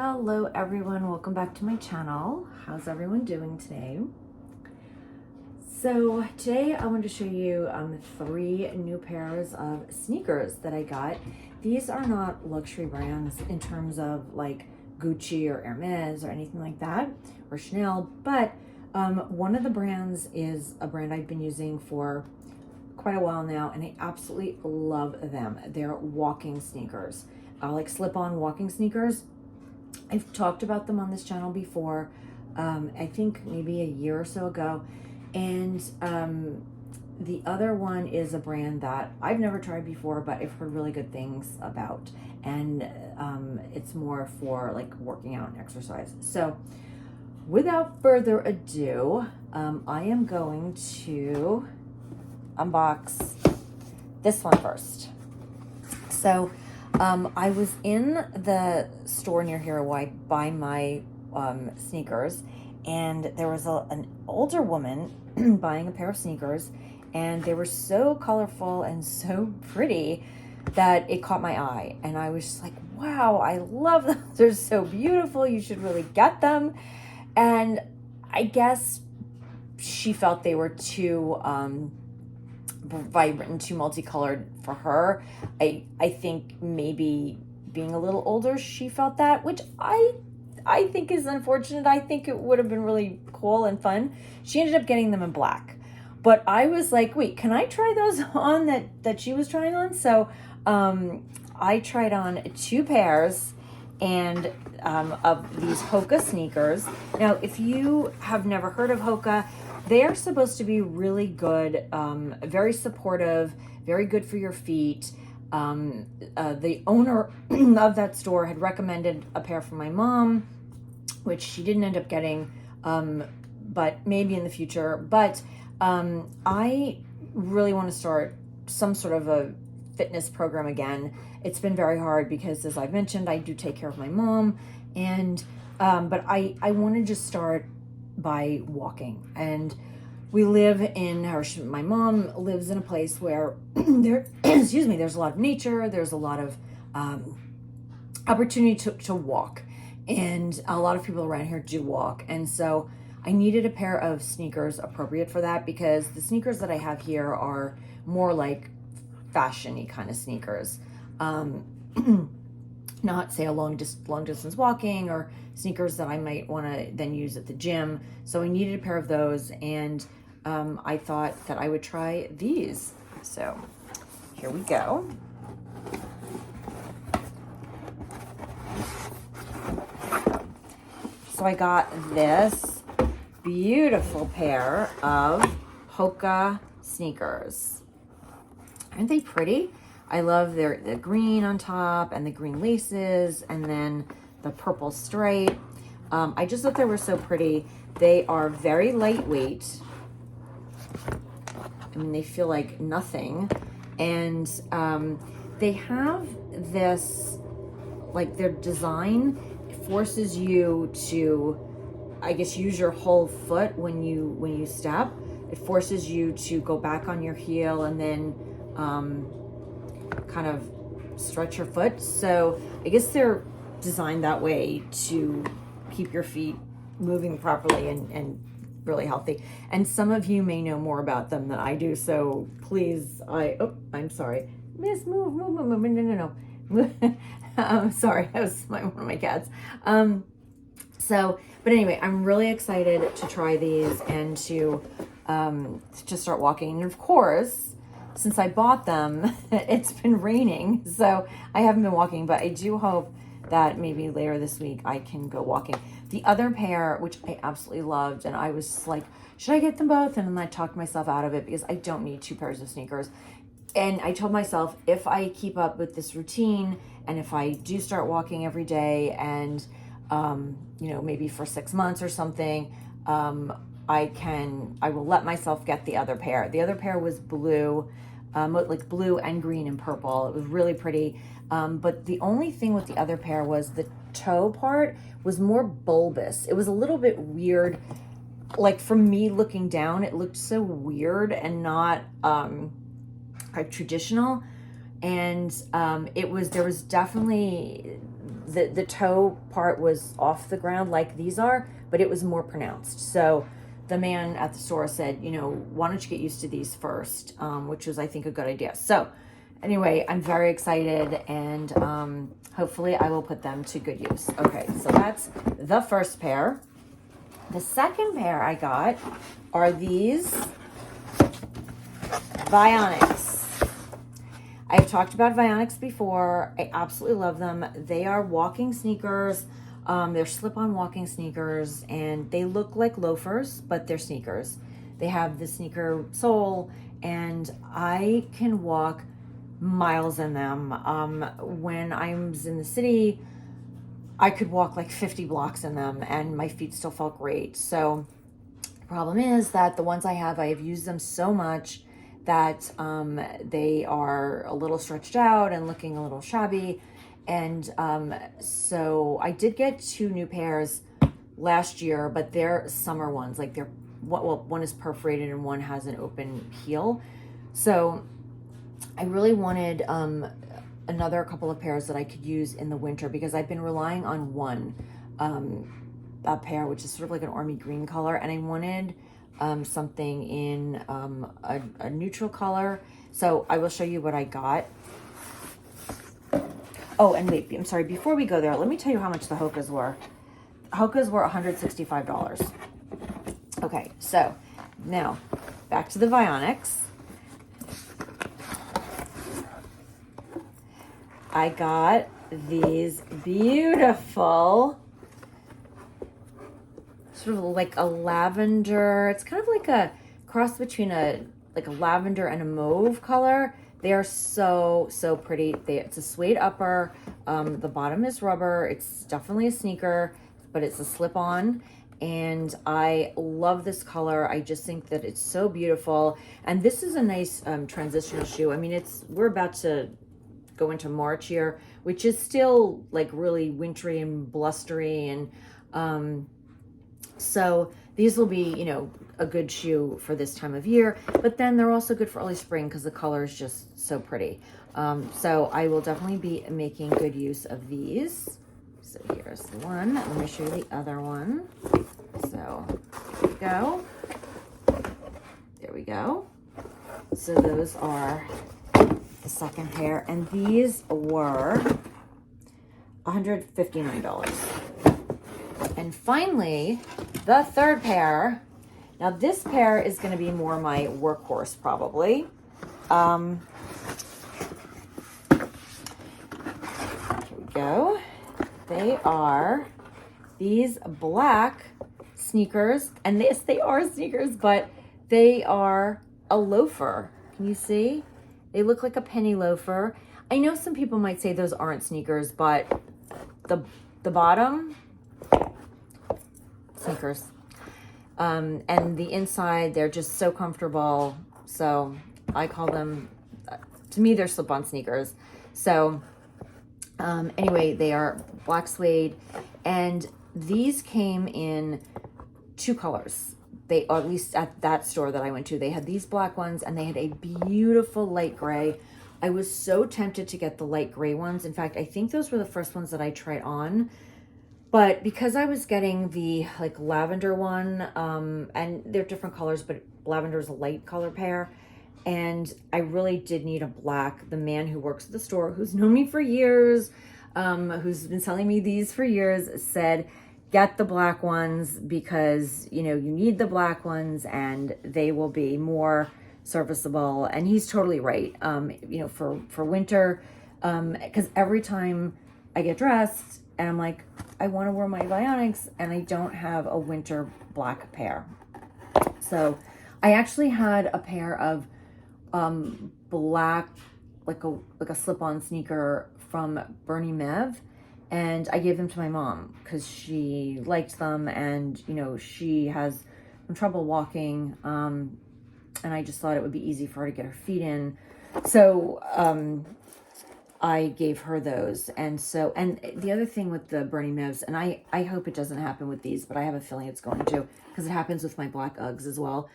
Hello everyone, welcome back to my channel. How's everyone doing today? So today I want to show you 3 new pairs of sneakers that I got. These are not luxury brands in terms of like Gucci or Hermes or anything like that, or Chanel, but one of the brands is a brand I've been using for quite a while now, and I absolutely love them. They're walking sneakers, like slip-on walking sneakers. I've talked about them on this channel before, I think maybe a year or so ago. And the other one is a brand that I've never tried before, but I've heard really good things about. And it's more for like working out and exercise. So without further ado, I am going to unbox this one first. So I was in the store near here where I buy my sneakers, and there was an older woman buying a pair of sneakers, and they were so colorful and so pretty that it caught my eye. And I was just like, wow, I love them. They're so beautiful. You should really get them. And I guess she felt they were too vibrant and too multicolored for her. I think maybe being a little older, she felt that, which I think is unfortunate. I think it would have been really cool and fun. She ended up getting them in black, but I was like, wait, can I try those on that she was trying on? So I tried on 2 pairs and of these Hoka sneakers. Now, if you have never heard of Hoka, they are supposed to be really good, very supportive, very good for your feet. The owner of that store had recommended a pair for my mom, which she didn't end up getting, but maybe in the future. But I really want to start some sort of a fitness program again. It's been very hard because, as I've mentioned, I do take care of my mom, and but I want to just start by walking. And we live in, or my mom lives in a place where there, excuse me, there's a lot of nature, there's a lot of opportunity to walk, and a lot of people around here do walk. And so I needed a pair of sneakers appropriate for that, because the sneakers that I have here are more like fashion-y kind of sneakers. Not say a long distance walking, or sneakers that I might want to then use at the gym. So I needed a pair of those, and I thought that I would try these. So here we go. So I got this beautiful pair of Hoka sneakers. Aren't they pretty? I love the green on top and the green laces, and then the purple stripe. I just thought they were so pretty. They are very lightweight. I mean, they feel like nothing. And they have this, like, their design forces you to, I guess, use your whole foot when you step. It forces you to go back on your heel and then kind of stretch your foot. So I guess they're designed that way to keep your feet moving properly and really healthy. And some of you may know more about them than I do, so please, I'm sorry, miss, move, no. Sorry, that was one of my cats. But anyway, I'm really excited to try these and to start walking. And of course, since I bought them, it's been raining, so I haven't been walking, but I do hope that maybe later this week I can go walking. The other pair, which I absolutely loved, and I was like, should I get them both? And then I talked myself out of it, because I don't need 2 pairs of sneakers. And I told myself, if I keep up with this routine, and if I do start walking every day, and maybe for 6 months or something, I will let myself get the other pair. The other pair was blue, like blue and green and purple. It was really pretty. But the only thing with the other pair was the toe part was more bulbous. It was a little bit weird. Like, from me looking down, it looked so weird and not like traditional. And there was definitely the toe part was off the ground like these are, but it was more pronounced. So the man at the store said, you know, why don't you get used to these first, which was, I think, a good idea. So anyway, I'm very excited, and hopefully I will put them to good use. Okay, so that's the first pair. The second pair I got are these Vionics. I've talked about Vionics before. I absolutely love them. They are walking sneakers. They're slip-on walking sneakers, and they look like loafers, but they're sneakers. They have the sneaker sole, and I can walk miles in them. When I was in the city, I could walk like 50 blocks in them, and my feet still felt great. So the problem is that the ones I have used them so much that they are a little stretched out and looking a little shabby. And so I did get 2 new pairs last year, but they're summer ones. Like well, one is perforated and one has an open heel. So I really wanted another couple of pairs that I could use in the winter, because I've been relying on one a pair, which is sort of like an army green color, and I wanted something in a neutral color. So I will show you what I got. Oh, and wait, I'm sorry, before we go there, let me tell you how much the Hokas were. Hokas were $165. Okay, so now back to the Vionics. I got these beautiful, sort of like a lavender, it's kind of like a cross between a lavender and a mauve color. They are so pretty. It's a suede upper. The bottom is rubber. It's definitely a sneaker, but it's a slip-on. And I love this color. I just think that it's so beautiful. And this is a nice transitional shoe. I mean, we're about to go into March here, which is still like really wintry and blustery. And so these will be, you know, a good shoe for this time of year, but then they're also good for early spring because the color is just so pretty. So I will definitely be making good use of these. So here's the one. Let me show you the other one. So there we go. There we go. So those are the second pair, and these were $159. And finally, the third pair. Now this pair is going to be more my workhorse probably. Here we go. They are these black sneakers, and yes, they are sneakers, but they are a loafer. Can you see? They look like a penny loafer. I know some people might say those aren't sneakers, but the bottom, sneakers. And the inside, they're just so comfortable. So I call them, to me, they're slip-on sneakers. So anyway, they are black suede, and these came in 2 colors. They, or at least at that store that I went to, they had these black ones, and they had a beautiful light gray. I was so tempted to get the light gray ones. In fact, I think those were the first ones that I tried on. But because I was getting the like lavender one, and they're different colors, but lavender is a light color pair, and I really did need a black. The man who works at the store, who's known me for years, who's been selling me these for years, said, get the black ones because, you know, you need the black ones and they will be more serviceable. And he's totally right. You know, for winter, because every time I get dressed and I'm like, I want to wear my Vionics and I don't have a winter black pair. So I actually had a pair of black, like a slip-on sneaker from Bernie Mev, and I gave them to my mom because she liked them, and you know, she has some trouble walking, and I just thought it would be easy for her to get her feet in. So I gave her those. And so, and the other thing with the Bernie Mevs, and I hope it doesn't happen with these, but I have a feeling it's going to, because it happens with my black Uggs as well.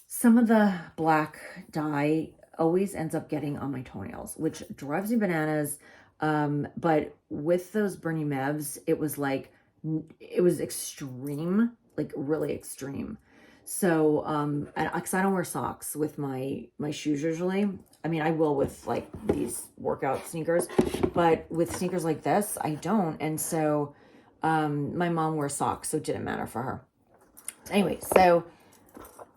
Some of the black dye always ends up getting on my toenails, which drives me bananas. But with those Bernie Mevs, it was like, it was extreme, like really extreme. So, because I don't wear socks with my shoes usually. I mean, I will with like these workout sneakers, but with sneakers like this, I don't. And so, my mom wears socks, so it didn't matter for her. Anyway, so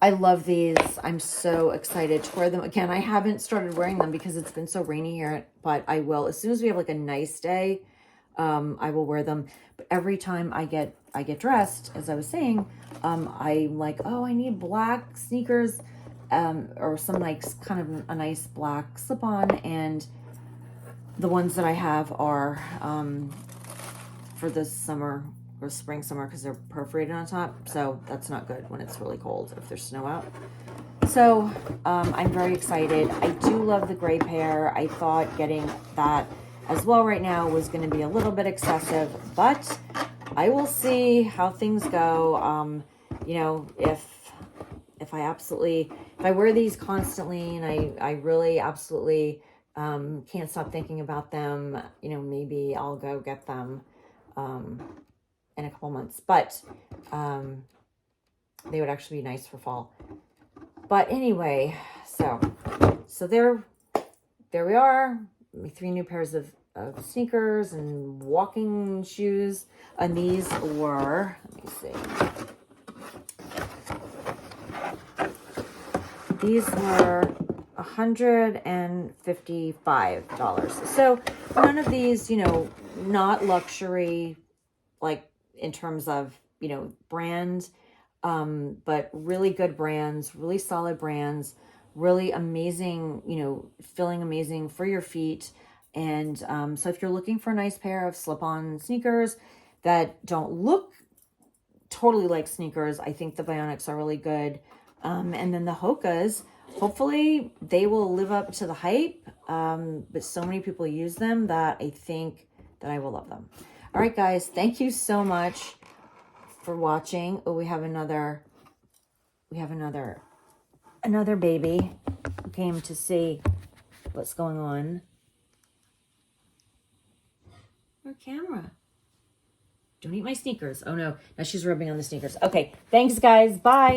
I love these. I'm so excited to wear them. Again, I haven't started wearing them because it's been so rainy here, but I will. As soon as we have like a nice day, I will wear them. But every time I get dressed, as I was saying, I'm like, oh, I need black sneakers, or some like kind of a nice black slip-on. And the ones that I have are for this summer or spring, summer, because they're perforated on top. So that's not good when it's really cold if there's snow out. So I'm very excited. I do love the gray pair. I thought getting that as well right now was going to be a little bit excessive, but I will see how things go. You know, if I wear these constantly and I really absolutely can't stop thinking about them, you know, maybe I'll go get them in a couple months, but they would actually be nice for fall. But anyway, so there we are. My 3 new pairs of sneakers and walking shoes. And these were, let me see. These were $155. So none of these, you know, not luxury, like in terms of, you know, brand, but really good brands, really solid brands, really amazing, you know, feeling amazing for your feet. And so if you're looking for a nice pair of slip-on sneakers that don't look totally like sneakers, I think the Vionics are really good. And then the Hokas, hopefully they will live up to the hype. But so many people use them that I think that I will love them. All right, guys, thank you so much for watching. Oh, we have another baby who came to see what's going on. Our camera. Don't eat my sneakers. Oh no, now she's rubbing on the sneakers. Okay, thanks guys. Bye.